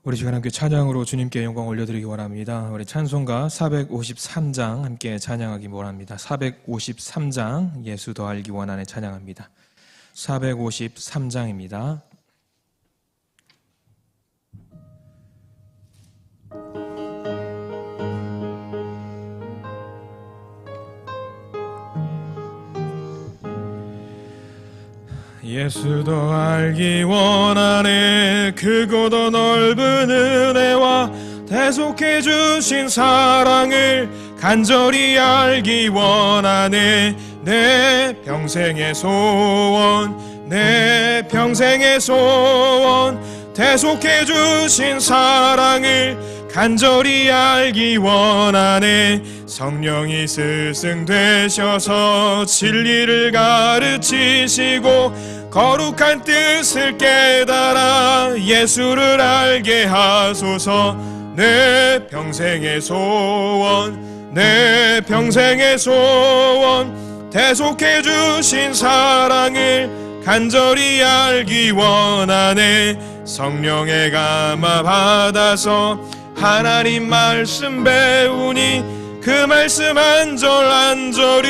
우리 시간 함께 찬양으로 주님께 영광 올려드리기 원합니다. 우리 찬송가 453장 함께 찬양하기 원합니다. 453장 예수 더 알기 원하네 찬양합니다. 453장입니다. 예수 더 알기 원하네. 크고 더 넓은 은혜와 대속해 주신 사랑을 간절히 알기 원하네. 내 평생의 소원, 내 평생의 소원, 대속해 주신 사랑을 간절히 알기 원하네. 성령이 스승 되셔서 진리를 가르치시고 거룩한 뜻을 깨달아 예수를 알게 하소서. 내 평생의 소원, 내 평생의 소원, 대속해 주신 사랑을 간절히 알기 원하네. 성령의 감화 받아서 하나님 말씀 배우니 그 말씀 안절안절이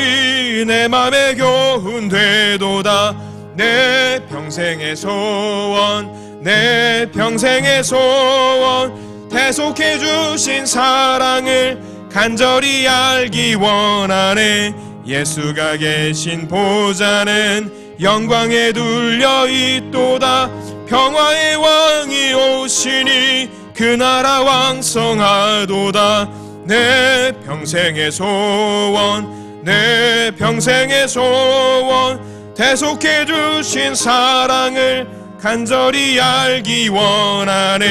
내 맘에 교훈되도다. 내 평생의 소원, 내 평생의 소원, 대속해 주신 사랑을 간절히 알기 원하네. 예수가 계신 보좌는 영광에 둘려 있도다. 평화의 왕이 오시니 그 나라 왕성하도다. 내 평생의 소원, 내 평생의 소원, 대속해 주신 사랑을 간절히 알기 원하네.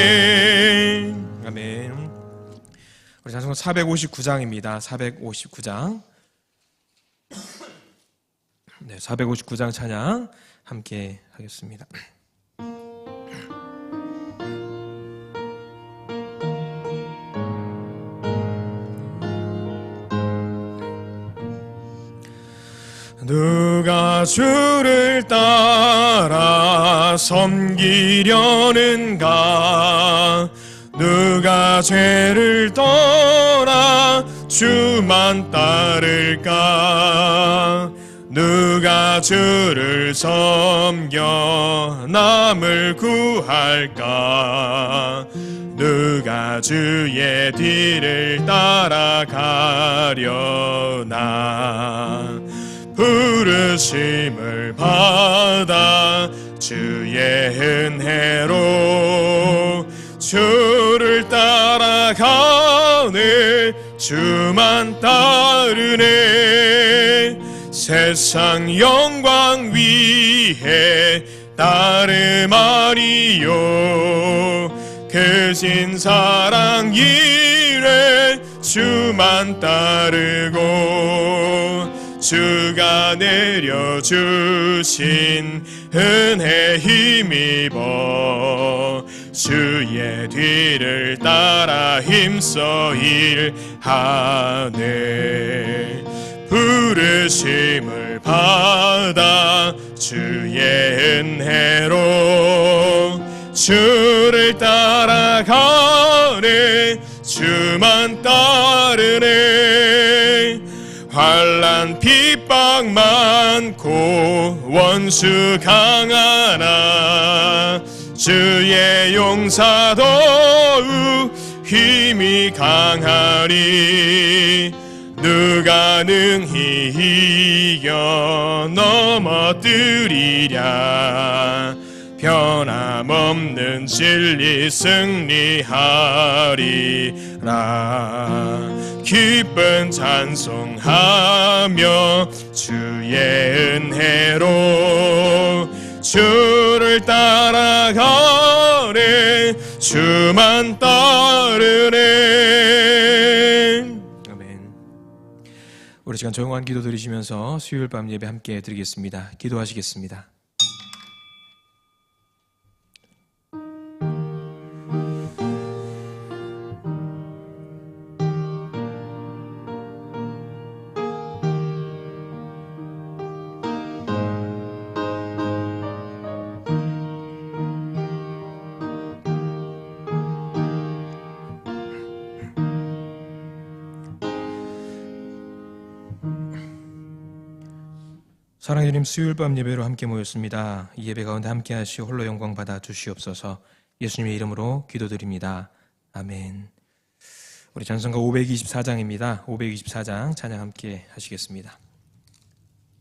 아멘. 우리 찬송가 459장입니다. 459장. 네, 459장 찬양 함께 하겠습니다. 누가 주를 따라 섬기려는가? 누가 죄를 떠나 주만 따를까? 누가 주를 섬겨 남을 구할까? 누가 주의 뒤를 따라가려나? 부르심을 받아 주의 은혜로 주를 따라가네. 주만 따르네. 세상 영광 위해 따름하리요. 크신 사랑 이래 주만 따르고 주가 내려주신 은혜 힘입어 주의 뒤를 따라 힘써 일하네. 부르심을 받아 주의 은혜로 주를 따라가네. 주만 따르네. 환난 핍박 많고 원수 강하나 주의 용사 더욱 힘이 강하리. 누가 능히 이겨 넘어뜨리랴. 변함없는 진리 승리하리라. 기쁜 찬송하며 주의 은혜로 주를 따라가네. 주만 따르네. 아멘. 우리 시간 조용한 기도 드리시면서 수요일 밤 예배 함께 드리겠습니다. 기도하시겠습니다. 사랑의 주님, 수요일 밤 예배로 함께 모였습니다. 이 예배 가운데 함께 하시어 홀로 영광 받아 주시옵소서. 예수님의 이름으로 기도드립니다. 아멘. 우리 찬송가 524장입니다. 524장 찬양 함께 하시겠습니다.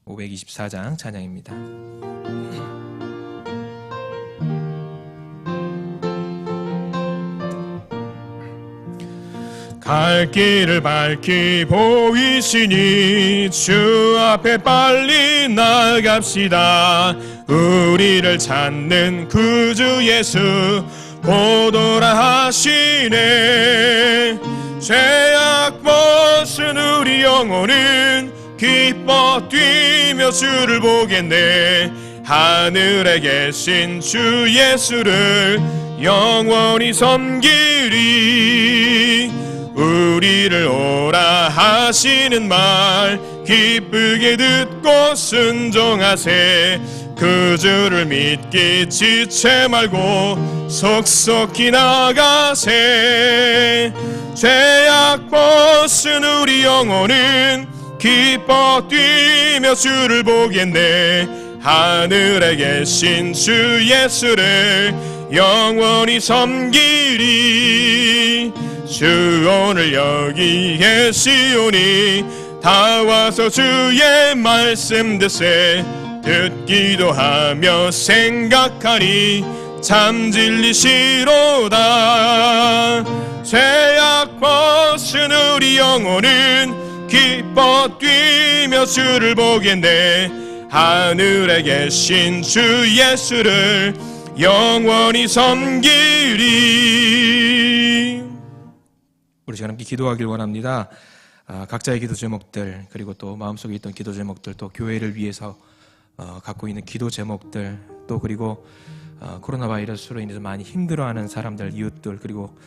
524장 찬양입니다. 갈 길을 밝히 보이시니 주 앞에 빨리 나갑시다. 우리를 찾는 구주 예수 보도라 하시네. 죄악 벗은 우리 영혼은 기뻐 뛰며 주를 보겠네. 하늘에 계신 주 예수를 영원히 섬기리. 우리를 오라 하시는 말 기쁘게 듣고 순종하세. 그 주를 믿기 지체 말고 속속히 나가세. 죄악 벗은 우리 영혼은 기뻐 뛰며 주를 보겠네. 하늘에 계신 주 예수를 영원히 섬기리. 주 오늘 여기 계시오니 다 와서 주의 말씀 듣세. 듣기도 하며 생각하니 참 진리시로다. 죄악 벗은 우리 영혼은 기뻐 뛰며 주를 보겠네. 하늘에 계신 주 예수를 영원히 섬기리. 우리 시간 함께 기도하길 원합니다. 각자의 기도 제목들, 그리고 또 마음속에 있던 기도 제목들, 또 교회를 위해서 갖고 있는 기도 제목들, 또 그리고 코로나 바이러스로 인해서 많이 힘들어하는 사람들, 이웃들, 그리고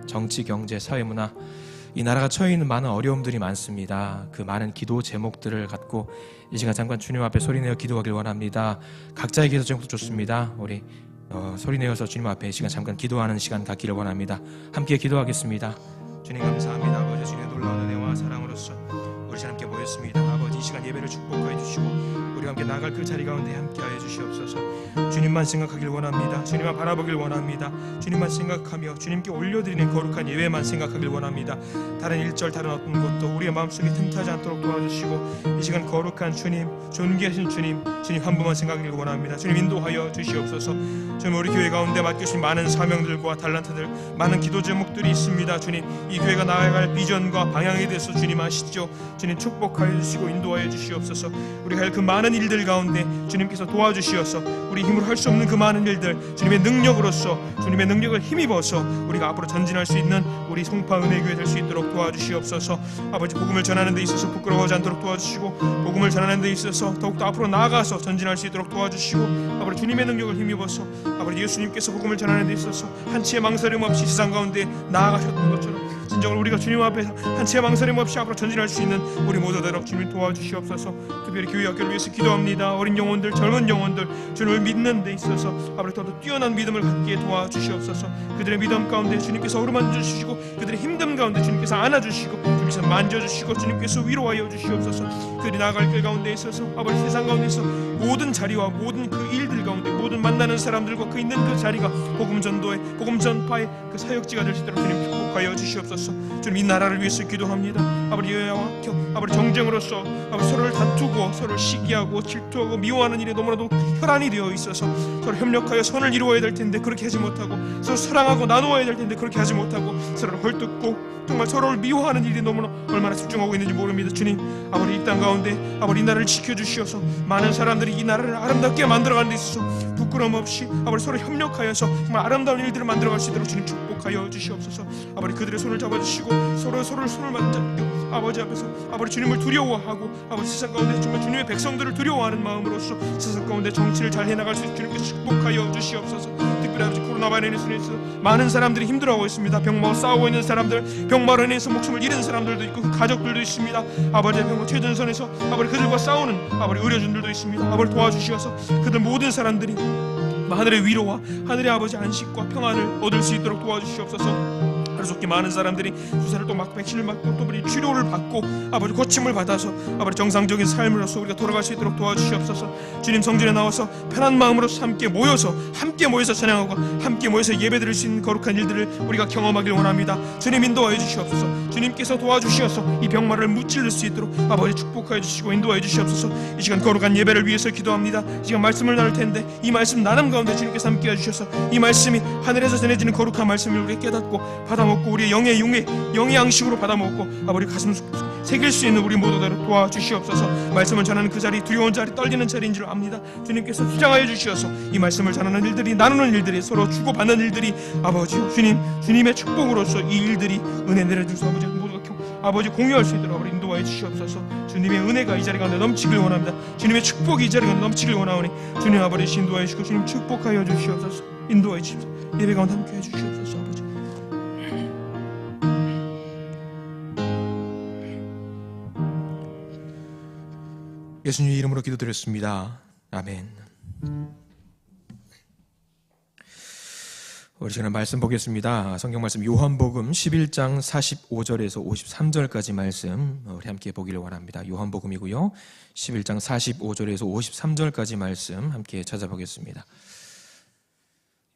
정치, 경제, 사회, 문화, 이 나라가 처해 있는 많은 어려움들이 많습니다. 그 많은 기도 제목들을 갖고 이 시간 잠깐 주님 앞에 소리내어 기도하길 원합니다. 각자의 기도 제목도 좋습니다. 우리 소리내어서 주님 앞에 이 시간 잠깐 기도하는 시간 갖기를 원합니다. 함께 기도하겠습니다. 주님 감사합니다. 아버지, 주님의 놀라운 은혜와 사랑으로서 우리 시간 함께 모였습니다. 아버지, 이 시간 예배를 축복하여 주시고 우리가 함께 나갈 그 자리 가운데 함께하여 주시옵소서. 주님만 생각하길 원합니다. 주님만 바라보길 원합니다. 주님만 생각하며 주님께 올려드리는 거룩한 예배만 생각하길 원합니다. 다른 일절, 다른 어떤 것도 우리의 마음속에 틈타지 않도록 도와주시고 이 시간 거룩한 주님, 존귀하신 주님 한 분만 생각하길 원합니다. 주님 인도하여 주시옵소서. 주님, 우리 교회 가운데 맡겨주신 많은 사명들과 달란트들, 많은 기도 제목들이 있습니다. 주님, 이 교회가 나아갈 비전과 방향에 대해서 주님 아시죠? 주님 축복하여 주시고 인도하여 주시옵소서. 우리가 할 그 많은 일들 가운데 주님께서 도와주시어서 우리 힘으로 할 수 없는 그 많은 일들 주님의 능력으로서, 주님의 능력을 힘입어서 우리가 앞으로 전진할 수 있는 우리 송파 은혜교회 될 수 있도록 도와주시옵소서. 아버지, 복음을 전하는 데 있어서 부끄러워하지 않도록 도와주시고 복음을 전하는 데 있어서 더욱더 앞으로 나아가서 전진할 수 있도록 도와주시고 아버지, 주님의 능력을 힘입어서 아버지 예수님께서 복음을 전하는 데 있어서 한치의 망설임 없이 세상 가운데 나아가셨던 것처럼 진정으로 우리가 주님 앞에 한치의 망설임 없이 앞으로 전진할 수 있는 우리 모두 되도록 주님 도와주시옵소서. 특별히 교회 학교를 위해서 기도합니다. 어린 영혼들, 젊은 영혼들 주님을 믿는 데 있어서 아버지 더 뛰어난 믿음을 갖게 도와주시옵소서. 그들의 믿음 가운데 주님께서 어루만져 주시고 그들의 힘듦 가운데 주님께서 안아주시고 주님께서 만져주시고 주님께서 위로하여 주시옵소서. 그들이 나아갈 길 가운데 있어서 아버지 세상 가운데 있어 모든 자리와 모든 그 일들 가운데 모든 만나는 사람들과 그 있는 그 자리가 복음 전도의, 복음 전파의 그 사역지가 될 수 있도록 주님 축복하여 주시옵소서. 주님, 이 나라를 위해서 기도합니다. 아버지, 여야와 아버지 정쟁으로서 아버지 서로를 다투고 서로를 시기하고 질투하고 미워하는 일에 너무나도 혈안이 되어 있어서 서로 협력하여 선을 이루어야 될 텐데 그렇게 하지 못하고, 서로 사랑하고 나누어야 될 텐데 그렇게 하지 못하고 서로를 헐뜯고 정말 서로를 미워하는 일이 너무나 얼마나 집중하고 있는지 모릅니다. 주님, 아버지 이 땅 가운데 아버지 이 나라를 지켜주시어서 많은 사람들이 이 나라를 아름답게 만들어가는 데 있어서 부끄러움 없이 아버지 서로 협력하여서 정말 아름다운 일들을 만들어갈 수 있도록 주님 축복하여 주시옵소서. 아버지 그들의 손을 잡아주시고 서로의 손을 맞잡고 아버지 앞에서 아버지 주님을 두려워하고 아버지 세상 가운데 정말 주님의 백성들을 두려워하는 마음으로서 세상 가운데 정치를 잘 해나갈 수 있도록 주님께서 축복하여 주시옵소서. 특별히 아버지 코로나 바이러스로 인해서 많은 사람들이 힘들어하고 있습니다. 병마와 싸우고 있는 사람들, 병마로 인해서 목숨을 잃은 사람들도 있고 그 가족들도 있습니다. 아버지의 병마 최전선에서 아버지 그들과 싸우는 아버지 의료진들도 있습니다. 아버지 도와주시어서 그들 모든 사람들이 하늘의 위로와 하늘의 아버지 안식과 평안을 얻을 수 있도록 도와주시옵소서. 그렇게 많은 사람들이 주사를 또 맞고 백신을 맞고 또 우리 치료를 받고 아버지 고침을 받아서 아버지 정상적인 삶으로서 우리가 돌아갈 수 있도록 도와주시옵소서. 주님 성전에 나와서 편한 마음으로 함께 모여서 찬양하고 함께 모여서 예배드릴 수 있는 거룩한 일들을 우리가 경험하길 원합니다. 주님 인도하여 주시옵소서. 주님께서 도와주시어서 이 병마를 무찔릴 수 있도록 아버지 축복하여 주시고 인도하여 주시옵소서. 이 시간 거룩한 예배를 위해서 기도합니다. 이 시간 말씀을 나눌 텐데 이 말씀 나눔 가운데 주님께서 함께 해주셔서 이 말씀이 하늘에서 전해지는 거룩한 말씀을 우리 깨닫고 받아먹고 우리의 영의 양식으로 받아먹고 아버지 가슴 새길 수 있는 우리 모두대로 도와주시옵소서. 말씀을 전하는 그 자리, 두려운 자리, 떨리는 자리인 줄 압니다. 주님께서 수장하여 주시어서 이 말씀을 전하는 일들이, 나누는 일들이, 서로 주고받는 일들이 아버지 주님의 축복으로서 이 일들이 은혜 내려주셔서 아버지 공유할 수 있도록 아버지 인도하여 주시옵소서. 주님의 은혜가 이 자리 가운데 넘치길 원합니다. 주님의 축복이 이 자리 가운데 넘치길 원하오니 주님 아버지 인도하여 주시고 주님 축복하여 주시옵소서. 인도하여 주시옵소서. 예배 가운데 함께 해주시옵소서. 아버지 예수님 이름으로 기도드렸습니다. 아멘. 우리 시간에 말씀 보겠습니다. 성경 말씀 요한복음 11장 45절에서 53절까지 말씀 우리 함께 보기를 원합니다. 요한복음이고요. 11장 45절에서 53절까지 말씀 함께 찾아보겠습니다.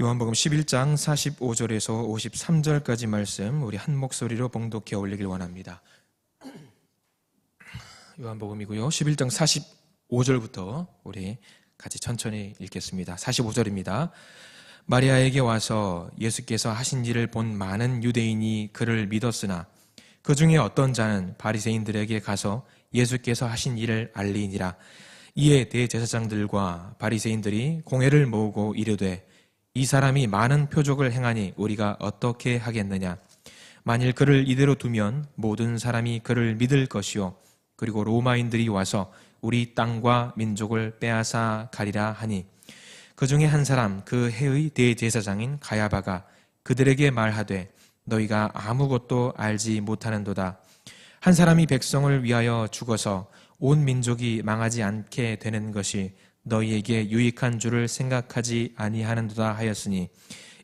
요한복음 11장 45절에서 53절까지 말씀 우리 한 목소리로 봉독해 올리길 원합니다. 요한복음이고요. 11장 45절부터 우리 같이 천천히 읽겠습니다. 45절입니다. 마리아에게 와서 예수께서 하신 일을 본 많은 유대인이 그를 믿었으나 그 중에 어떤 자는 바리새인들에게 가서 예수께서 하신 일을 알리니라. 이에 대제사장들과 바리새인들이 공회를 모으고 이르되 이 사람이 많은 표적을 행하니 우리가 어떻게 하겠느냐. 만일 그를 이대로 두면 모든 사람이 그를 믿을 것이요 그리고 로마인들이 와서 우리 땅과 민족을 빼앗아 가리라 하니 그 중에 한 사람 그 해의 대제사장인 가야바가 그들에게 말하되 너희가 아무것도 알지 못하는도다. 한 사람이 백성을 위하여 죽어서 온 민족이 망하지 않게 되는 것이 너희에게 유익한 줄을 생각하지 아니하는도다 하였으니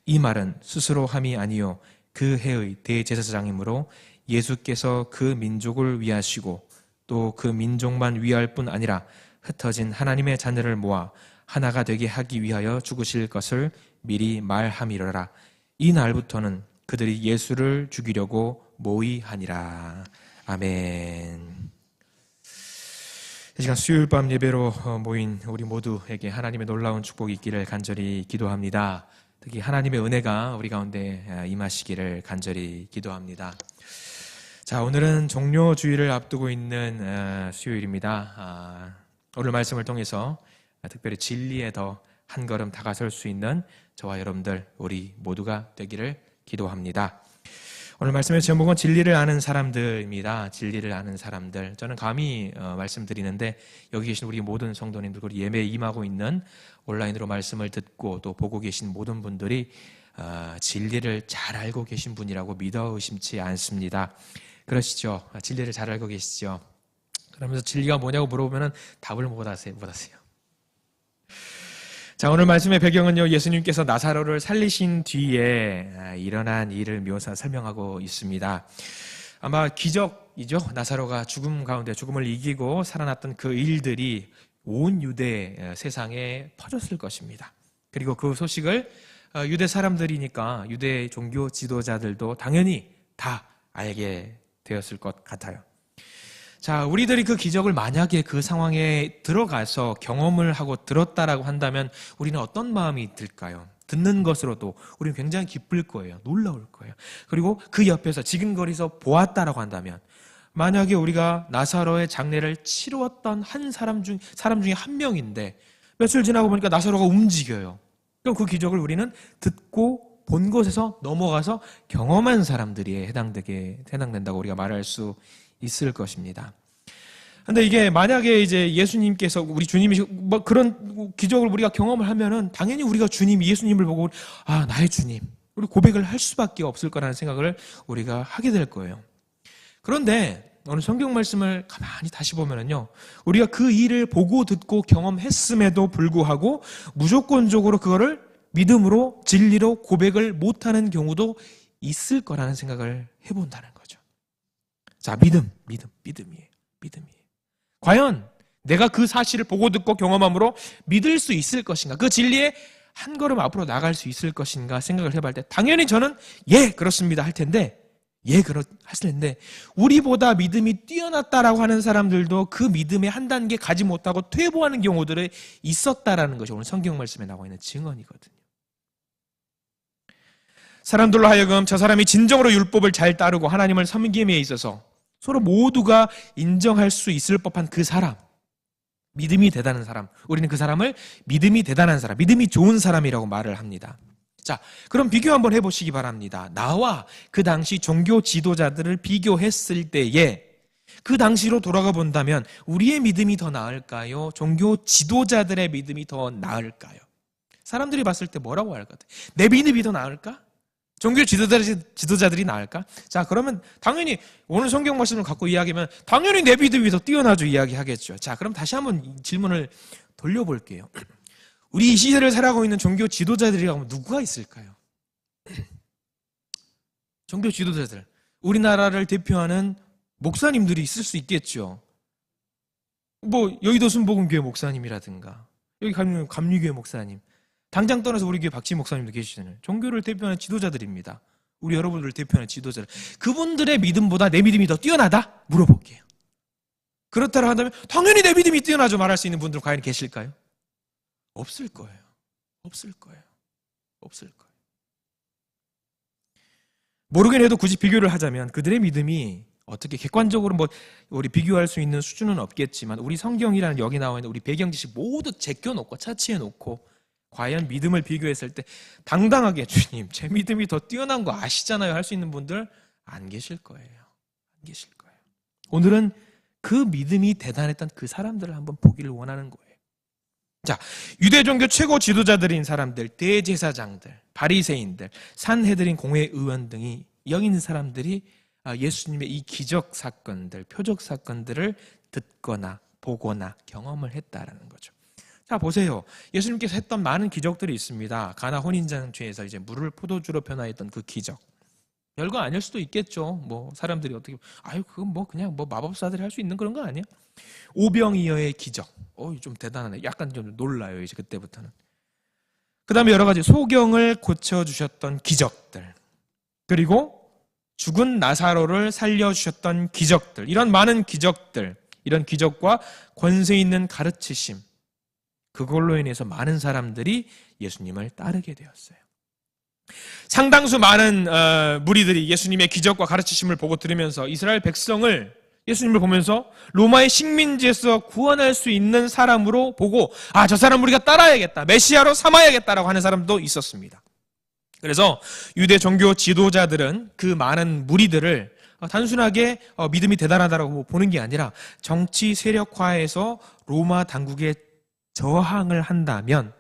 이 말은 스스로 함이 아니요 그 해의 대제사장이므로 예수께서 그 민족을 위하시고 또 그 민족만 위할 뿐 아니라 흩어진 하나님의 자녀를 모아 하나가 되게 하기 위하여 죽으실 것을 미리 말함이러라. 이 날부터는 그들이 예수를 죽이려고 모의하니라. 아멘. 이 시간 수요일 밤 예배로 모인 우리 모두에게 하나님의 놀라운 축복이 있기를 간절히 기도합니다. 특히 하나님의 은혜가 우리 가운데 임하시기를 간절히 기도합니다. 자, 오늘은 종료주일을 앞두고 있는 수요일입니다. 오늘 말씀을 통해서 특별히 진리에 더 한 걸음 다가설 수 있는 저와 여러분들 우리 모두가 되기를 기도합니다. 오늘 말씀의 제목은 진리를 아는 사람들입니다. 진리를 아는 사람들. 저는 감히 말씀드리는데 여기 계신 우리 모든 성도님들, 그리고 예배에 임하고 있는 온라인으로 말씀을 듣고 또 보고 계신 모든 분들이 진리를 잘 알고 계신 분이라고 믿어 의심치 않습니다. 그러시죠? 진리를 잘 알고 계시죠? 그러면서 진리가 뭐냐고 물어보면 답을 못 하세요. 자, 오늘 말씀의 배경은요, 예수님께서 나사로를 살리신 뒤에 일어난 일을 묘사 설명하고 있습니다. 아마 기적이죠. 나사로가 죽음 가운데 죽음을 이기고 살아났던 그 일들이 온 유대 세상에 퍼졌을 것입니다. 그리고 그 소식을 유대 사람들이니까 유대 종교 지도자들도 당연히 다 알게 되었을 것 같아요. 자, 우리들이 그 기적을 만약에 그 상황에 들어가서 경험을 하고 들었다라고 한다면 우리는 어떤 마음이 들까요? 듣는 것으로도 우리는 굉장히 기쁠 거예요. 놀라울 거예요. 그리고 그 옆에서 지근거리서 보았다라고 한다면 만약에 우리가 나사로의 장례를 치루었던 한 사람 중에 한 명인데 며칠 지나고 보니까 나사로가 움직여요. 그럼 그 기적을 우리는 듣고 본 곳에서 넘어가서 경험한 사람들이 해당된다고 우리가 말할 수 있을 것입니다. 근데 이게 만약에 이제 예수님께서 우리 주님이 뭐 그런 기적을 우리가 경험을 하면은 당연히 우리가 주님 예수님을 보고 나의 주님 우리 고백을 할 수밖에 없을 거라는 생각을 우리가 하게 될 거예요. 그런데 오늘 성경 말씀을 가만히 다시 보면은요, 우리가 그 일을 보고 듣고 경험했음에도 불구하고 무조건적으로 그거를 믿음으로 진리로 고백을 못하는 경우도 있을 거라는 생각을 해본다는 거죠. 자, 믿음이에요. 과연 내가 그 사실을 보고 듣고 경험함으로 믿을 수 있을 것인가? 그 진리에 한 걸음 앞으로 나갈 수 있을 것인가 생각을 해볼 때 당연히 저는 그렇습니다 할 텐데 하실 텐데 우리보다 믿음이 뛰어났다라고 하는 사람들도 그 믿음의 한 단계 가지 못하고 퇴보하는 경우들이 있었다라는 것이 오늘 성경 말씀에 나와 있는 증언이거든요. 사람들로 하여금 저 사람이 진정으로 율법을 잘 따르고 하나님을 섬김에 있어서 서로 모두가 인정할 수 있을 법한 그 사람, 믿음이 대단한 사람, 우리는 그 사람을 믿음이 대단한 사람, 믿음이 좋은 사람이라고 말을 합니다. 자, 그럼 비교 한번 해보시기 바랍니다. 나와 그 당시 종교 지도자들을 비교했을 때에 그 당시로 돌아가 본다면 우리의 믿음이 더 나을까요? 종교 지도자들의 믿음이 더 나을까요? 사람들이 봤을 때 뭐라고 할 것 같아요? 내 믿음이 더 나을까? 종교 지도자들이 나을까? 자, 그러면 당연히 오늘 성경 말씀을 갖고 이야기하면 당연히 내 믿음이 더 뛰어나죠 이야기하겠죠. 자, 그럼 다시 한번 질문을 돌려볼게요. 우리 이 시대를 살아가고 있는 종교 지도자들이라고 하면 누구가 있을까요? 종교 지도자들, 우리나라를 대표하는 목사님들이 있을 수 있겠죠. 뭐 여의도 순복음교회 목사님이라든가 여기 감리교회 목사님, 당장 떠나서 우리 교회 박지 목사님도 계시잖아요. 종교를 대표하는 지도자들입니다. 우리 여러분들을 대표하는 지도자들. 그분들의 믿음보다 내 믿음이 더 뛰어나다? 물어볼게요. 그렇다고 한다면 당연히 내 믿음이 뛰어나죠 말할 수 있는 분들 과연 계실까요? 없을 거예요. 모르긴 해도 굳이 비교를 하자면 그들의 믿음이 어떻게 객관적으로 우리 비교할 수 있는 수준은 없겠지만 우리 성경이라는 여기 나와 있는 우리 배경 지식 모두 제껴놓고 차치해 놓고 과연 믿음을 비교했을 때 당당하게 주님 제 믿음이 더 뛰어난 거 아시잖아요 할 수 있는 분들 안 계실 거예요. 오늘은 그 믿음이 대단했던 그 사람들을 한번 보기를 원하는 거예요. 자, 유대 종교 최고 지도자들인 사람들, 대제사장들, 바리새인들, 산헤드린 공회의원 등이 여기 있는 사람들이 예수님의 이 기적 사건들, 표적 사건들을 듣거나 보거나 경험을 했다라는 거죠. 자, 보세요. 예수님께서 했던 많은 기적들이 있습니다. 가나 혼인잔치에서 이제 물을 포도주로 변화했던 그 기적. 별거 아닐 수도 있겠죠. 사람들이 어떻게 그건 그냥 마법사들이 할 수 있는 그런 거 아니야? 오병이어의 기적. 좀 대단하네. 약간 좀 놀라요, 이제 그때부터는. 그 다음에 여러 가지 소경을 고쳐주셨던 기적들. 그리고 죽은 나사로를 살려주셨던 기적들. 이런 많은 기적들, 이런 기적과 권세 있는 가르치심. 그걸로 인해서 많은 사람들이 예수님을 따르게 되었어요. 상당수 많은 무리들이 예수님의 기적과 가르치심을 보고 들으면서 이스라엘 백성을 예수님을 보면서 로마의 식민지에서 구원할 수 있는 사람으로 보고 저 사람 우리가 따라야겠다, 메시아로 삼아야겠다라고 하는 사람도 있었습니다. 그래서 유대 종교 지도자들은 그 많은 무리들을 단순하게 믿음이 대단하다고 보는 게 아니라 정치 세력화해서 로마 당국에 저항을 한다면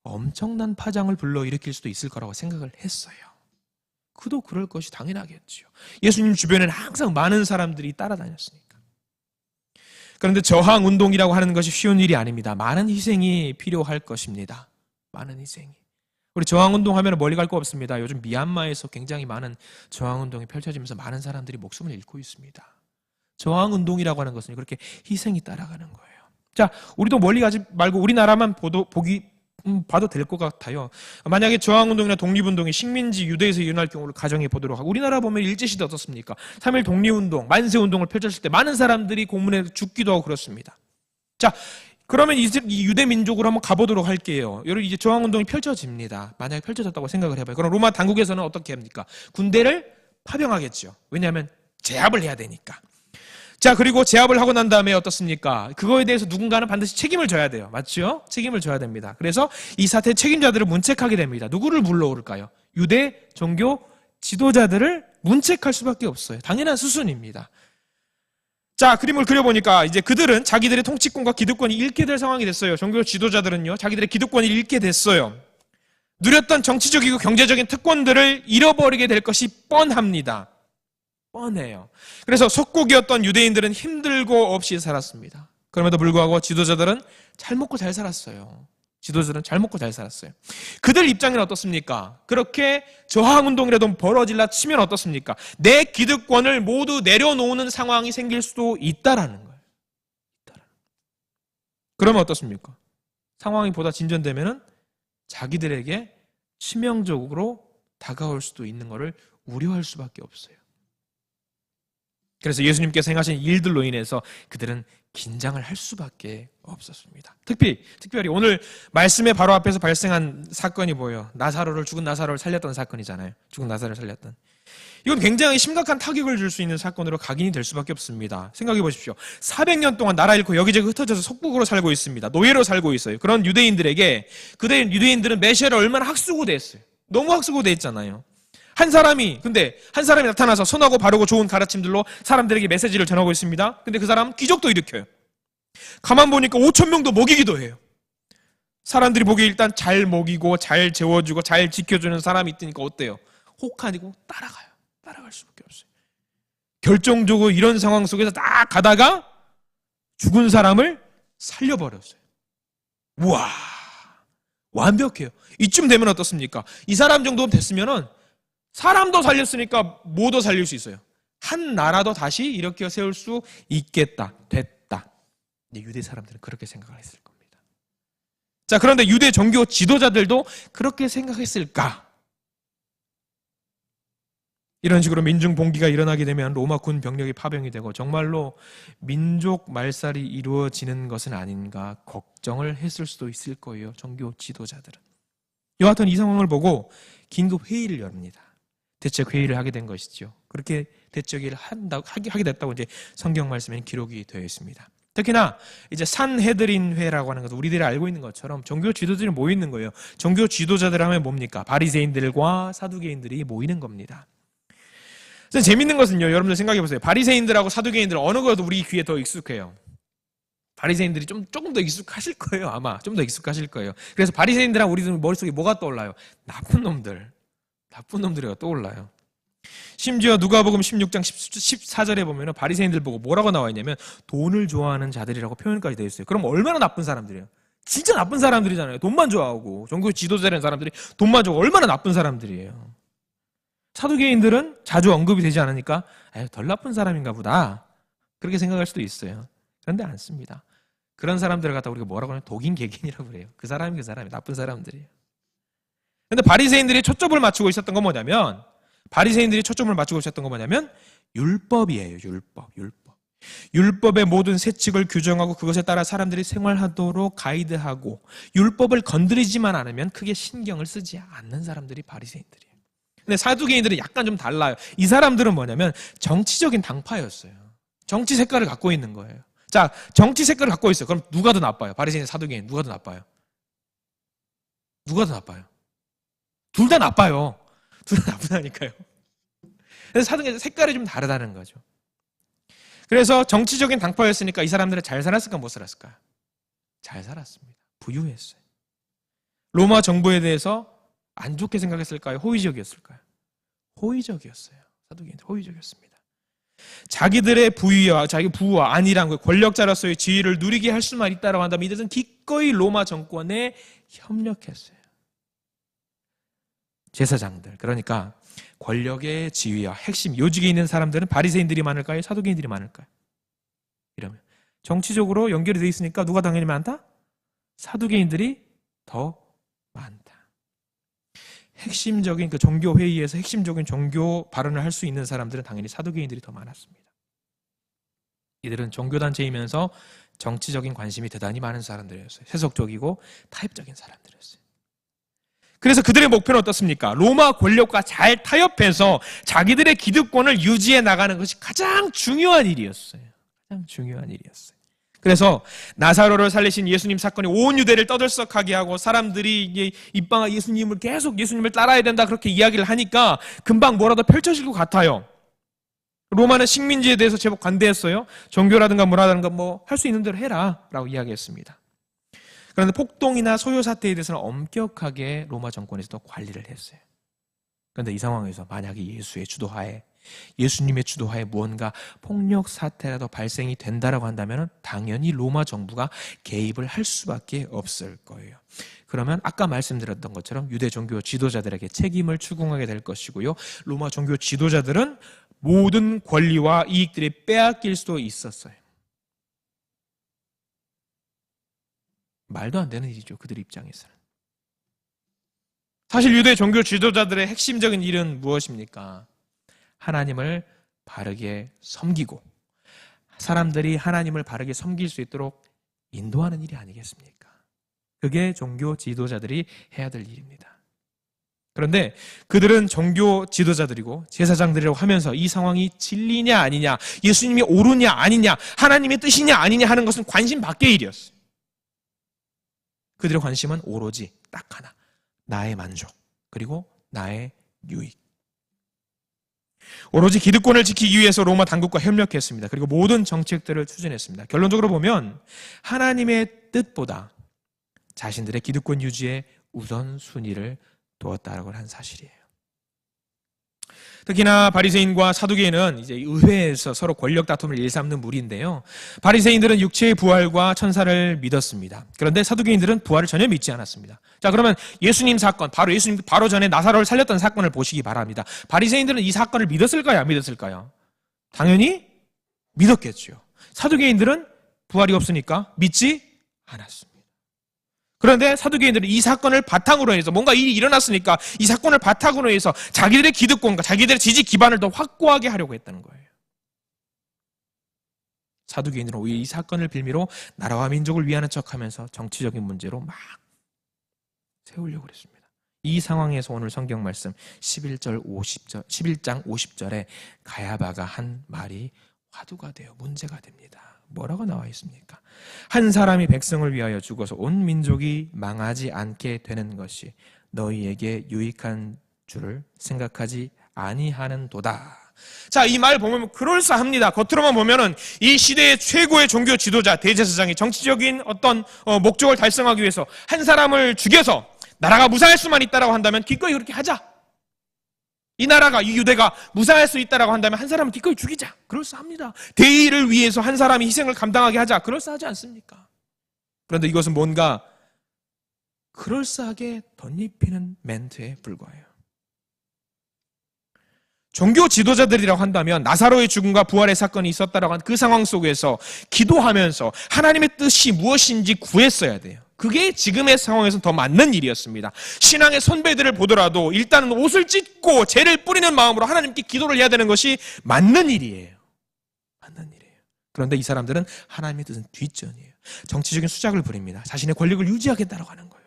엄청난 파장을 불러일으킬 수도 있을 거라고 생각을 했어요. 그도 그럴 것이 당연하겠죠. 예수님 주변에는 항상 많은 사람들이 따라다녔으니까. 그런데 저항운동이라고 하는 것이 쉬운 일이 아닙니다. 많은 희생이 필요할 것입니다. 많은 희생이. 우리 저항운동 하면 멀리 갈 거 없습니다. 요즘 미얀마에서 굉장히 많은 저항운동이 펼쳐지면서 많은 사람들이 목숨을 잃고 있습니다. 저항운동이라고 하는 것은 그렇게 희생이 따라가는 거예요. 자, 우리도 멀리 가지 말고 우리나라만 봐도 될 것 같아요. 만약에 저항운동이나 독립운동이 식민지 유대에서 일어날 경우를 가정해 보도록 하고, 우리나라 보면 일제시대 어떻습니까? 3.1 독립운동, 만세운동을 펼쳤을 때 많은 사람들이 공문에 죽기도 하고 그렇습니다. 자, 그러면 이 유대 민족으로 한번 가보도록 할게요. 여러분, 이제 저항운동이 펼쳐집니다. 만약에 펼쳐졌다고 생각을 해봐요. 그럼 로마 당국에서는 어떻게 합니까? 군대를 파병하겠죠. 왜냐하면 제압을 해야 되니까. 자, 그리고 제압을 하고 난 다음에 어떻습니까? 그거에 대해서 누군가는 반드시 책임을 져야 돼요. 맞죠? 책임을 져야 됩니다. 그래서 이 사태의 책임자들을 문책하게 됩니다. 누구를 불러오를까요? 유대 종교 지도자들을 문책할 수밖에 없어요. 당연한 수순입니다. 자, 그림을 그려보니까 이제 그들은 자기들의 통치권과 기득권이 잃게 될 상황이 됐어요. 종교 지도자들은요, 자기들의 기득권을 잃게 됐어요. 누렸던 정치적이고 경제적인 특권들을 잃어버리게 될 것이 뻔합니다. 뻔해요. 그래서 속국이었던 유대인들은 힘들고 없이 살았습니다. 그럼에도 불구하고 지도자들은 잘 먹고 잘 살았어요. 지도자들은 잘 먹고 잘 살았어요. 그들 입장에는 어떻습니까? 그렇게 저항운동이라도 벌어질라 치면 어떻습니까? 내 기득권을 모두 내려놓는 상황이 생길 수도 있다라는 거예요. 그러면 어떻습니까? 상황이 보다 진전되면은 자기들에게 치명적으로 다가올 수도 있는 것을 우려할 수밖에 없어요. 그래서 예수님께서 행하신 일들로 인해서 그들은 긴장을 할 수밖에 없었습니다. 특별히 오늘 말씀의 바로 앞에서 발생한 사건이 뭐예요? 죽은 나사로를 살렸던 사건이잖아요. 죽은 나사로를 살렸던. 이건 굉장히 심각한 타격을 줄 수 있는 사건으로 각인이 될 수밖에 없습니다. 생각해 보십시오. 400년 동안 나라 잃고 여기저기 흩어져서 속국으로 살고 있습니다. 노예로 살고 있어요. 그런 유대인들에게 유대인들은 메시아를 얼마나 학수고대했어요. 너무 학수고대했잖아요. 한 사람이 나타나서 선하고 바르고 좋은 가르침들로 사람들에게 메시지를 전하고 있습니다. 근데 그 사람은 기적도 일으켜요. 가만 보니까 5,000명도 먹이기도 해요. 사람들이 보기에 일단 잘 먹이고 잘 재워주고 잘 지켜주는 사람이 있으니까 어때요? 혹하니고 따라가요. 따라갈 수밖에 없어요. 결정적으로 이런 상황 속에서 딱 가다가 죽은 사람을 살려버렸어요. 우와, 완벽해요. 이쯤 되면 어떻습니까? 이 사람 정도면 됐으면은 사람도 살렸으니까 뭐도 살릴 수 있어요. 한 나라도 다시 일으켜 세울 수 있겠다. 됐다. 근데 유대 사람들은 그렇게 생각을 했을 겁니다. 자, 그런데 유대 종교 지도자들도 그렇게 생각했을까? 이런 식으로 민중 봉기가 일어나게 되면 로마 군 병력이 파병이 되고 정말로 민족 말살이 이루어지는 것은 아닌가 걱정을 했을 수도 있을 거예요. 종교 지도자들은. 여하튼 이 상황을 보고 긴급 회의를 열립니다. 대책 회의를 하게 된 것이죠. 그렇게 대책 회의를 하게 됐다고 이제 성경 말씀에 기록이 되어 있습니다. 특히나 이제 산헤드린 회라고 하는 것은 우리들이 알고 있는 것처럼 종교 지도자들이 모이는 거예요. 종교 지도자들 하면 뭡니까? 바리새인들과 사두개인들이 모이는 겁니다. 재밌는 것은요, 여러분들 생각해 보세요. 바리새인들하고 사두개인들 어느 거도 우리 귀에 더 익숙해요. 바리새인들이 조금 더 익숙하실 거예요. 아마 좀 더 익숙하실 거예요. 그래서 바리새인들하고 우리들 머릿속에 뭐가 떠올라요? 나쁜 놈들이 떠올라요. 심지어 누가복음 16장 14절에 보면 바리새인들 보고 뭐라고 나와 있냐면 돈을 좋아하는 자들이라고 표현까지 되어 있어요. 그럼 얼마나 나쁜 사람들이에요? 진짜 나쁜 사람들이잖아요. 돈만 좋아하고 종교 지도자라는 사람들이 돈만 좋아하고 얼마나 나쁜 사람들이에요. 사두개인들은 자주 언급이 되지 않으니까 덜 나쁜 사람인가 보다 그렇게 생각할 수도 있어요. 그런데 않습니다. 그런 사람들을 갖다 우리가 뭐라고 하냐면 독인개개인이라고 그래요. 그 사람이 나쁜 사람들이에요. 그런데 바리새인들이 초점을 맞추고 있었던 건 뭐냐면 율법이에요. 율법의 모든 세칙을 규정하고 그것에 따라 사람들이 생활하도록 가이드하고 율법을 건드리지만 않으면 크게 신경을 쓰지 않는 사람들이 바리새인들이에요. 근데 사두개인들은 약간 좀 달라요. 이 사람들은 뭐냐면 정치적인 당파였어요. 정치 색깔을 갖고 있는 거예요. 자, 정치 색깔을 갖고 있어요. 그럼 누가 더 나빠요? 바리새인, 사두개인 누가 더 나빠요? 둘 다 나빠요. 둘 다 나쁘다니까요. 그래서 사두개인 색깔이 좀 다르다는 거죠. 그래서 정치적인 당파였으니까 이 사람들은 잘 살았을까 못 살았을까요? 잘 살았습니다. 부유했어요. 로마 정부에 대해서 안 좋게 생각했을까요? 호의적이었을까요? 호의적이었어요. 사두개인들 호의적이었습니다. 자기들의 자기 부와 안일한 권력자로서의 지위를 누리게 할 수만 있다고 한다면 이들은 기꺼이 로마 정권에 협력했어요. 제사장들, 그러니까 권력의 지위와 핵심 요직에 있는 사람들은 바리새인들이 많을까요? 사두개인들이 많을까요? 이러면 정치적으로 연결이 되어 있으니까 누가 당연히 많다? 사두개인들이 더 많다. 핵심적인 그 종교 회의에서 핵심적인 종교 발언을 할 수 있는 사람들은 당연히 사두개인들이 더 많았습니다. 이들은 종교 단체이면서 정치적인 관심이 대단히 많은 사람들이었어요. 세속적이고 타협적인 사람들이었어요. 그래서 그들의 목표는 어떻습니까? 로마 권력과 잘 타협해서 자기들의 기득권을 유지해 나가는 것이 가장 중요한 일이었어요. 가장 중요한 일이었어요. 그래서 나사로를 살리신 예수님 사건이 온 유대를 떠들썩하게 하고 사람들이 입방아 예수님을 따라야 된다 그렇게 이야기를 하니까 금방 뭐라도 펼쳐질 것 같아요. 로마는 식민지에 대해서 제법 관대했어요. 종교라든가 뭐라든가 뭐 할 수 있는 대로 해라 라고 이야기했습니다. 그런데 폭동이나 소요 사태에 대해서는 엄격하게 로마 정권에서도 관리를 했어요. 그런데 이 상황에서 만약에 예수의 주도하에 예수님의 주도하에 무언가 폭력 사태라도 발생이 된다라고 한다면 당연히 로마 정부가 개입을 할 수밖에 없을 거예요. 그러면 아까 말씀드렸던 것처럼 유대 종교 지도자들에게 책임을 추궁하게 될 것이고요. 로마 종교 지도자들은 모든 권리와 이익들이 빼앗길 수도 있었어요. 말도 안 되는 일이죠. 그들 입장에서는. 사실 유대 종교 지도자들의 핵심적인 일은 무엇입니까? 하나님을 바르게 섬기고 사람들이 하나님을 바르게 섬길 수 있도록 인도하는 일이 아니겠습니까? 그게 종교 지도자들이 해야 될 일입니다. 그런데 그들은 종교 지도자들이고 제사장들이라고 하면서 이 상황이 진리냐 아니냐, 예수님이 옳으냐 아니냐, 하나님의 뜻이냐 아니냐 하는 것은 관심 밖의 일이었어요. 그들의 관심은 오로지 딱 하나, 나의 만족, 그리고 나의 유익. 오로지 기득권을 지키기 위해서 로마 당국과 협력했습니다. 그리고 모든 정책들을 추진했습니다. 결론적으로 보면 하나님의 뜻보다 자신들의 기득권 유지에 우선순위를 두었다라고 한 사실이에요. 특히나 바리새인과 사두개인은 이제 의회에서 서로 권력 다툼을 일삼는 무리인데요. 바리새인들은 육체의 부활과 천사를 믿었습니다. 그런데 사두개인들은 부활을 전혀 믿지 않았습니다. 자, 그러면 예수님 사건, 예수님 바로 전에 나사로를 살렸던 사건을 보시기 바랍니다. 바리새인들은 이 사건을 믿었을까요? 안 믿었을까요? 당연히 믿었겠죠. 사두개인들은 부활이 없으니까 믿지 않았습니다. 그런데 사두개인들은 이 사건을 바탕으로 해서 뭔가 일이 일어났으니까 이 사건을 바탕으로 해서 자기들의 기득권과 자기들의 지지 기반을 더 확고하게 하려고 했다는 거예요. 사두개인들은 오히려 이 사건을 빌미로 나라와 민족을 위하는 척하면서 정치적인 문제로 막 세우려고 그랬습니다. 이 상황에서 오늘 성경 말씀 11장 50절에 가야바가 한 말이 화두가 되어 문제가 됩니다. 뭐라고 나와 있습니까? 한 사람이 백성을 위하여 죽어서 온 민족이 망하지 않게 되는 것이 너희에게 유익한 줄을 생각하지 아니하는도다. 자, 이 말 보면 그럴싸합니다. 겉으로만 보면은 이 시대의 최고의 종교 지도자, 대제사장이 정치적인 어떤 목적을 달성하기 위해서 한 사람을 죽여서 나라가 무사할 수만 있다라고 한다면 기꺼이 그렇게 하자. 이 나라가, 이 유대가 무사할 수 있다라고 한다면 한 사람을 기꺼이 죽이자. 그럴싸합니다. 대의를 위해서 한 사람이 희생을 감당하게 하자. 그럴싸하지 않습니까? 그런데 이것은 뭔가 그럴싸하게 덧입히는 멘트에 불과해요. 종교 지도자들이라고 한다면 나사로의 죽음과 부활의 사건이 있었다라고 한 그 상황 속에서 기도하면서 하나님의 뜻이 무엇인지 구했어야 돼요. 그게 지금의 상황에서는 더 맞는 일이었습니다. 신앙의 선배들을 보더라도 일단은 옷을 찢고 죄를 뿌리는 마음으로 하나님께 기도를 해야 되는 것이 맞는 일이에요. 맞는 일이에요. 그런데 이 사람들은 하나님의 뜻은 뒷전이에요. 정치적인 수작을 부립니다. 자신의 권력을 유지하겠다라고 하는 거예요.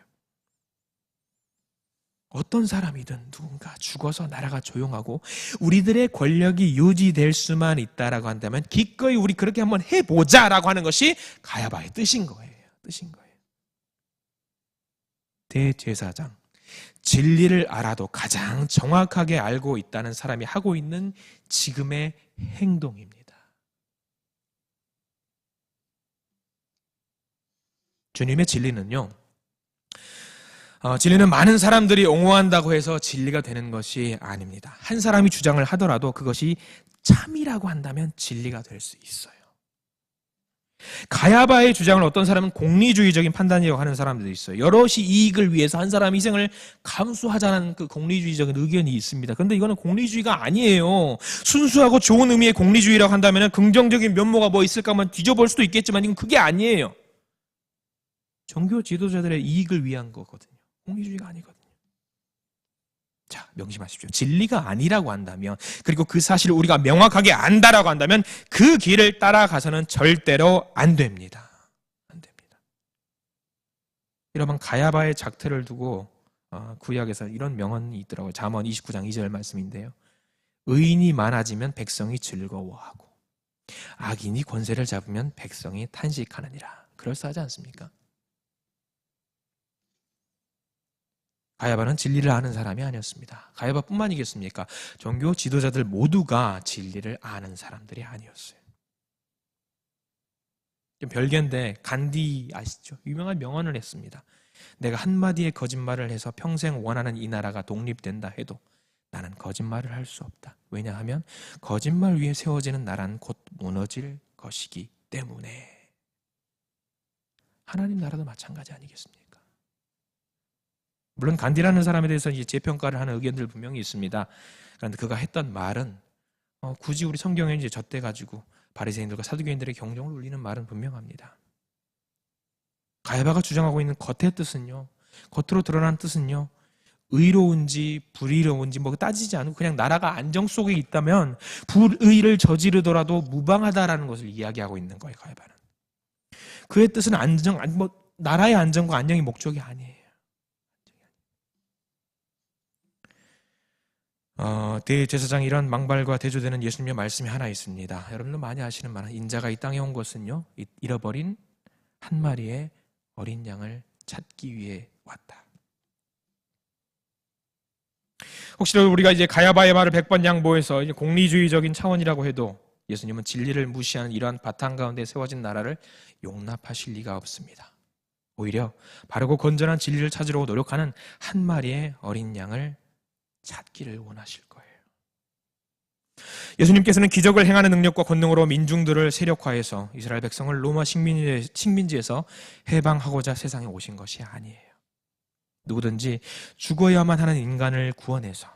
어떤 사람이든 누군가 죽어서 나라가 조용하고 우리들의 권력이 유지될 수만 있다라고 한다면 기꺼이 우리 그렇게 한번 해보자라고 하는 것이 가야바의 뜻인 거예요. 뜻인 거예요. 대제사장, 진리를 알아도 가장 정확하게 알고 있다는 사람이 하고 있는 지금의 행동입니다. 주님의 진리는요, 진리는 많은 사람들이 옹호한다고 해서 진리가 되는 것이 아닙니다. 한 사람이 주장을 하더라도 그것이 참이라고 한다면 진리가 될 수 있어요. 가야바의 주장을 어떤 사람은 공리주의적인 판단이라고 하는 사람들도 있어요. 여럿이 이익을 위해서 한 사람의 희생을 감수하자는 그 공리주의적인 의견이 있습니다. 그런데 이거는 공리주의가 아니에요. 순수하고 좋은 의미의 공리주의라고 한다면 긍정적인 면모가 뭐 있을까 한번 뒤져볼 수도 있겠지만 이건 그게 아니에요. 종교 지도자들의 이익을 위한 거거든요. 공리주의가 아니거든요. 자, 명심하십시오. 진리가 아니라고 한다면, 그리고 그 사실을 우리가 명확하게 안다라고 한다면 그 길을 따라가서는 절대로 안 됩니다. 안 됩니다. 여러분, 가야바의 작태를 두고 구약에서 이런 명언이 있더라고요. 잠언 29장 2절 말씀인데요. 의인이 많아지면 백성이 즐거워하고 악인이 권세를 잡으면 백성이 탄식하느니라. 그럴싸하지 않습니까? 가야바는 진리를 아는 사람이 아니었습니다. 가야바뿐만이겠습니까? 종교 지도자들 모두가 진리를 아는 사람들이 아니었어요. 좀 별개인데 간디 아시죠? 유명한 명언을 했습니다. 내가 한마디의 거짓말을 해서 평생 원하는 이 나라가 독립된다 해도 나는 거짓말을 할 수 없다. 왜냐하면 거짓말 위에 세워지는 나라는 곧 무너질 것이기 때문에. 하나님 나라도 마찬가지 아니겠습니까? 물론 간디라는 사람에 대해서 이제 재평가를 하는 의견들 분명히 있습니다. 그런데 그가 했던 말은 굳이 우리 성경에 이제 젖대 가지고 바리새인들과 사두개인들의 경종을 울리는 말은 분명합니다. 가야바가 주장하고 있는 겉의 뜻은요, 겉으로 드러난 뜻은요, 의로운지 불의로운지 뭐 따지지 않고 그냥 나라가 안정 속에 있다면 불의를 저지르더라도 무방하다라는 것을 이야기하고 있는 거예요. 가야바는. 그의 뜻은 나라의 안정과 안녕이 목적이 아니에요. 대제사장이 이런 망발과 대조되는 예수님의 말씀이 하나 있습니다. 여러분도 많이 아시는 말, 인자가 이 땅에 온 것은요, 잃어버린 한 마리의 어린 양을 찾기 위해 왔다. 혹시라도 우리가 이제 가야바의 말을 100번 양보해서 이제 공리주의적인 차원이라고 해도 예수님은 진리를 무시하는 이러한 바탕 가운데 세워진 나라를 용납하실 리가 없습니다. 오히려 바르고 건전한 진리를 찾으려고 노력하는 한 마리의 어린 양을 찾기를 원하실 거예요. 예수님께서는 기적을 행하는 능력과 권능으로 민중들을 세력화해서 이스라엘 백성을 로마 식민지에서 해방하고자 세상에 오신 것이 아니에요. 누구든지 죽어야만 하는 인간을 구원해서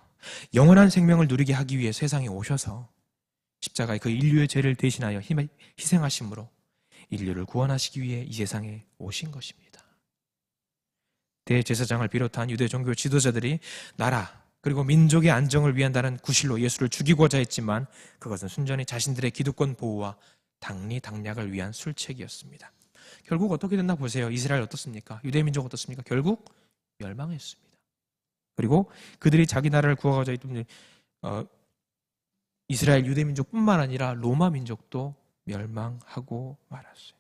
영원한 생명을 누리게 하기 위해 세상에 오셔서 십자가에 그 인류의 죄를 대신하여 희생하심으로 인류를 구원하시기 위해 이 세상에 오신 것입니다. 대제사장을 비롯한 유대 종교 지도자들이 나라 그리고 민족의 안정을 위한다는 구실로 예수를 죽이고자 했지만 그것은 순전히 자신들의 기득권 보호와 당리당략을 위한 술책이었습니다. 결국 어떻게 됐나 보세요. 이스라엘 어떻습니까? 유대 민족 어떻습니까? 결국 멸망했습니다. 그리고 그들이 자기 나라를 구하고자 했던 이스라엘 유대 민족뿐만 아니라 로마 민족도 멸망하고 말았어요.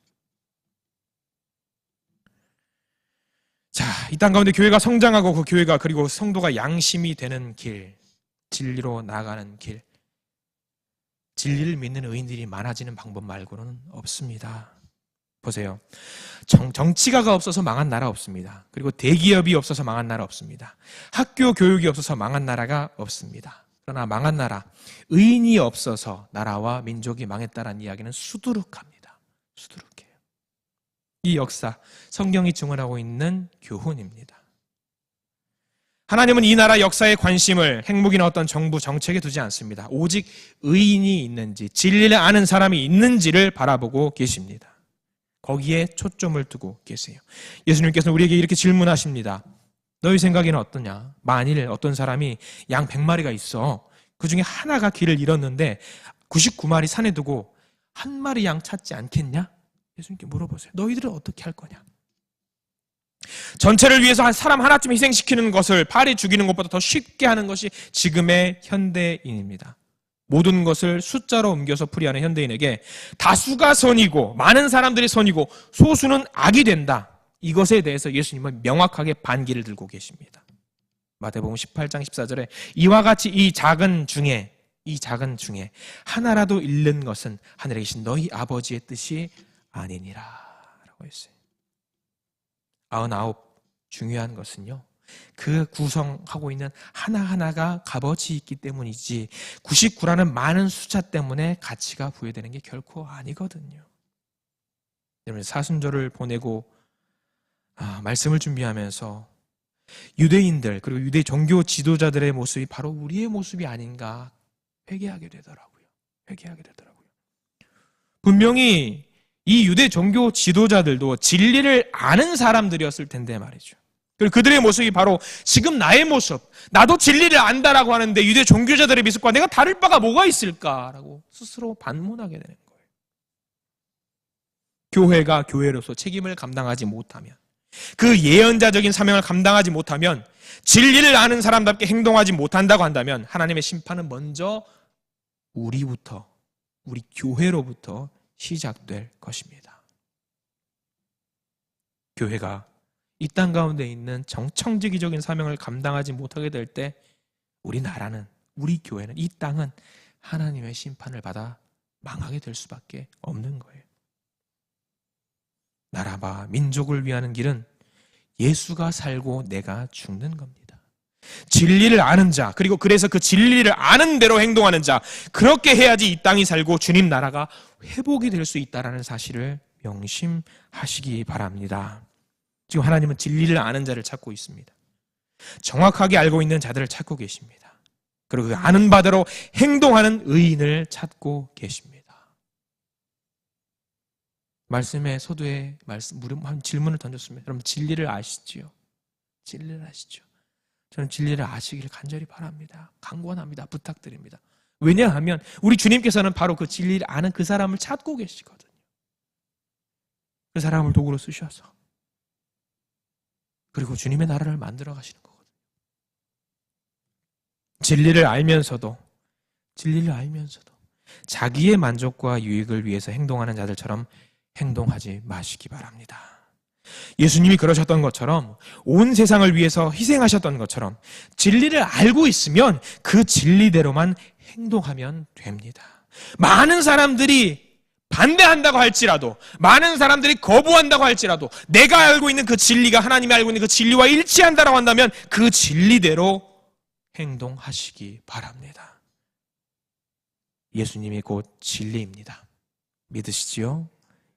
자, 이 땅 가운데 교회가 성장하고 그 교회가 그리고 성도가 양심이 되는 길, 진리로 나아가는 길, 진리를 믿는 의인들이 많아지는 방법 말고는 없습니다. 보세요. 정치가가 없어서 망한 나라 없습니다. 그리고 대기업이 없어서 망한 나라 없습니다. 학교 교육이 없어서 망한 나라가 없습니다. 그러나 망한 나라, 의인이 없어서 나라와 민족이 망했다는 이야기는 수두룩합니다. 수두룩해요. 이 역사, 성경이 증언하고 있는 교훈입니다. 하나님은 이 나라 역사의 관심을 핵무기나 어떤 정부 정책에 두지 않습니다. 오직 의인이 있는지, 진리를 아는 사람이 있는지를 바라보고 계십니다. 거기에 초점을 두고 계세요. 예수님께서는 우리에게 이렇게 질문하십니다. 너희 생각에는 어떠냐? 만일 어떤 사람이 양 100마리가 있어. 그 중에 하나가 길을 잃었는데 99마리 산에 두고 한 마리 양 찾지 않겠냐? 예수님께 물어보세요. 너희들은 어떻게 할 거냐? 전체를 위해서 한 사람 하나쯤 희생시키는 것을 파리 죽이는 것보다 더 쉽게 하는 것이 지금의 현대인입니다. 모든 것을 숫자로 옮겨서 풀이하는 현대인에게 다수가 선이고 많은 사람들이 선이고 소수는 악이 된다. 이것에 대해서 예수님은 명확하게 반기를 들고 계십니다. 마태복음 18장 14절에 이와 같이 이 작은 중에 하나라도 잃는 것은 하늘에 계신 너희 아버지의 뜻이 아니니라 라고 했어요. 99 중요한 것은요, 그 구성하고 있는 하나하나가 값어치 있기 때문이지 99라는 많은 숫자 때문에 가치가 부여되는 게 결코 아니거든요. 여러분, 사순절을 보내고 말씀을 준비하면서 유대인들 그리고 유대 종교 지도자들의 모습이 바로 우리의 모습이 아닌가 회개하게 되더라고요. 분명히 이 유대 종교 지도자들도 진리를 아는 사람들이었을 텐데 말이죠. 그리고 그들의 모습이 바로 지금 나의 모습, 나도 진리를 안다라고 하는데 유대 종교자들의 모습과 내가 다를 바가 뭐가 있을까라고 스스로 반문하게 되는 거예요. 교회가 교회로서 책임을 감당하지 못하면, 그 예언자적인 사명을 감당하지 못하면, 진리를 아는 사람답게 행동하지 못한다고 한다면 하나님의 심판은 먼저 우리부터, 우리 교회로부터 시작될 것입니다. 교회가 이 땅 가운데 있는 정청지기적인 사명을 감당하지 못하게 될 때 우리 나라는, 우리 교회는, 이 땅은 하나님의 심판을 받아 망하게 될 수밖에 없는 거예요. 나라와 민족을 위하는 길은 예수가 살고 내가 죽는 겁니다. 진리를 아는 자, 그리고 그래서 그 진리를 아는 대로 행동하는 자, 그렇게 해야지 이 땅이 살고 주님 나라가 회복이 될 수 있다는 사실을 명심하시기 바랍니다. 지금 하나님은 진리를 아는 자를 찾고 있습니다. 정확하게 알고 있는 자들을 찾고 계십니다. 그리고 그 아는 바대로 행동하는 의인을 찾고 계십니다. 말씀의 서두에 질문을 던졌습니다. 여러분, 진리를 아시지요? 진리를 아시죠? 저는 진리를 아시기를 간절히 바랍니다. 강권합니다. 부탁드립니다. 왜냐하면 우리 주님께서는 바로 그 진리를 아는 그 사람을 찾고 계시거든요. 그 사람을 도구로 쓰셔서, 그리고 주님의 나라를 만들어 가시는 거거든요. 진리를 알면서도 자기의 만족과 유익을 위해서 행동하는 자들처럼 행동하지 마시기 바랍니다. 예수님이 그러셨던 것처럼, 온 세상을 위해서 희생하셨던 것처럼 진리를 알고 있으면 그 진리대로만 행동하면 됩니다. 많은 사람들이 반대한다고 할지라도, 많은 사람들이 거부한다고 할지라도, 내가 알고 있는 그 진리가 하나님이 알고 있는 그 진리와 일치한다고 한다면 그 진리대로 행동하시기 바랍니다. 예수님이 곧 진리입니다. 믿으시지요?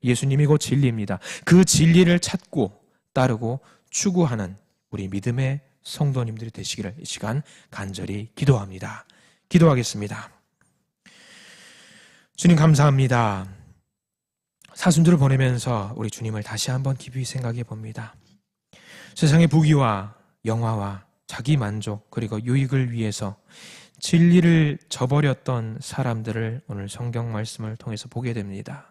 예수님이 곧 진리입니다. 그 진리를 찾고 따르고 추구하는 우리 믿음의 성도님들이 되시기를 이 시간 간절히 기도합니다. 기도하겠습니다. 주님 감사합니다. 사순절을 보내면서 우리 주님을 다시 한번 깊이 생각해 봅니다. 세상의 부귀와 영화와 자기 만족 그리고 유익을 위해서 진리를 저버렸던 사람들을 오늘 성경 말씀을 통해서 보게 됩니다.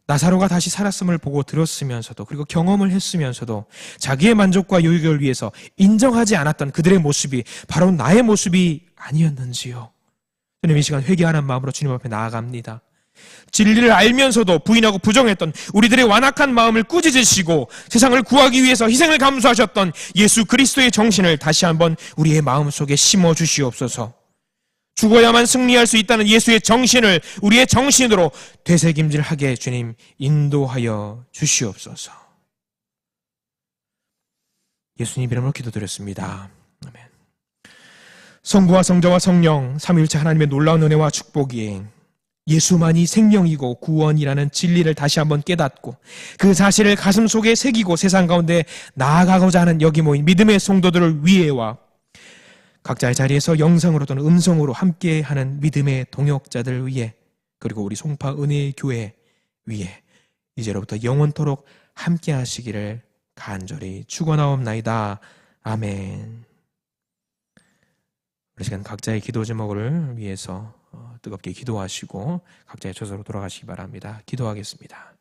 나사로가 다시 살았음을 보고 들었으면서도, 그리고 경험을 했으면서도 자기의 만족과 유익을 위해서 인정하지 않았던 그들의 모습이 바로 나의 모습이 아니었는지요? 저는 이 시간 회개하는 마음으로 주님 앞에 나아갑니다. 진리를 알면서도 부인하고 부정했던 우리들의 완악한 마음을 꾸짖으시고 세상을 구하기 위해서 희생을 감수하셨던 예수 그리스도의 정신을 다시 한번 우리의 마음속에 심어 주시옵소서. 죽어야만 승리할 수 있다는 예수의 정신을 우리의 정신으로 되새김질하게 주님 인도하여 주시옵소서. 예수님 이름으로 기도드렸습니다. 아멘. 성부와 성자와 성령 삼위일체 하나님의 놀라운 은혜와 축복이 예수만이 생명이고 구원이라는 진리를 다시 한번 깨닫고 그 사실을 가슴속에 새기고 세상 가운데 나아가고자 하는 여기 모인 믿음의 성도들을 위해와 각자의 자리에서 영상으로 또는 음성으로 함께하는 믿음의 동역자들 위해, 그리고 우리 송파 은혜의 교회 위해 이제로부터 영원토록 함께하시기를 간절히 축원하옵나이다. 아멘. 우리 시간 각자의 기도 제목을 위해서 뜨겁게 기도하시고 각자의 처소로 돌아가시기 바랍니다. 기도하겠습니다.